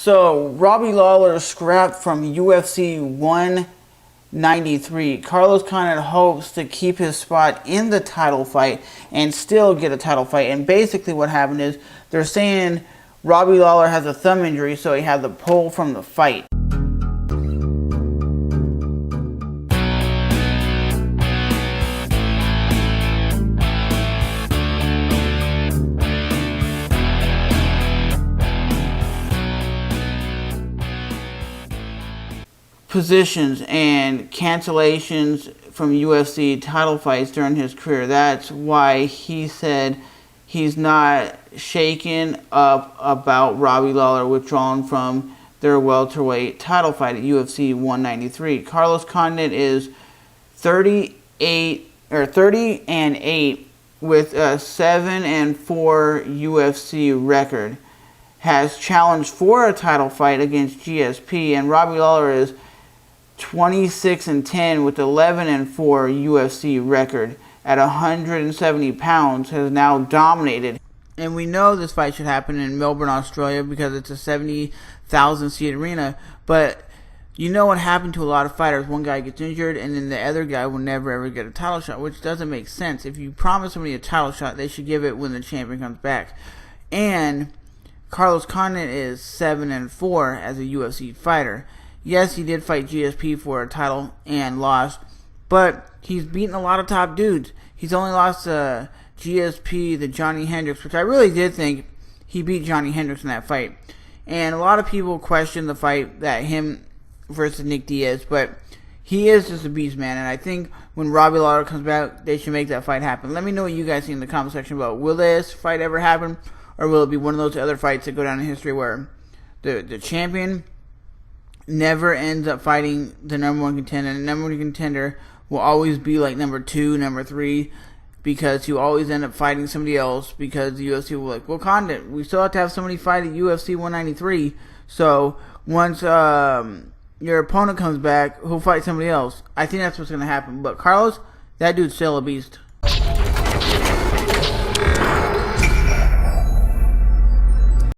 So, Robbie Lawler scrapped from UFC 193. Carlos Condit hopes to keep his spot in the title fight and still get a title fight. And basically what happened is they're saying Robbie Lawler has a thumb injury, so he had the pull from the fight. Positions and cancellations from UFC title fights during his career. That's why he said he's not shaken up about Robbie Lawler withdrawing from their welterweight title fight at UFC 193. Carlos Condit is 30 and 8 with a 7-4 UFC record. Has challenged for a title fight against GSP, and Robbie Lawler is 26-10 with 11-4 UFC record at 170 pounds, has now dominated. And we know this fight should happen in Melbourne, Australia, because it's a 70,000 seat arena. But you know what happened to a lot of fighters? One guy gets injured, and then the other guy will never ever get a title shot, which doesn't make sense. If you promise somebody a title shot, they should give it when the champion comes back. And Carlos Condit is 7-4 as a UFC fighter. Yes, he did fight GSP for a title and lost, but he's beaten a lot of top dudes. He's only lost to GSP, the Johnny Hendricks, which I really did think he beat Johnny Hendricks in that fight. And a lot of people question the fight, that him versus Nick Diaz, but he is just a beast, man. And I think when Robbie Lawler comes back, they should make that fight happen. Let me know what you guys think in the comment section about, will this fight ever happen, or will it be one of those other fights that go down in history where the champion never ends up fighting the number one contender, and the number one contender will always be like number 2, number 3, because you always end up fighting somebody else, because the UFC will be like, well, Condit, we still have to have somebody fight at UFC 193, so once your opponent comes back, who'll fight somebody else. I think that's what's going to happen, but Carlos, that dude's still a beast.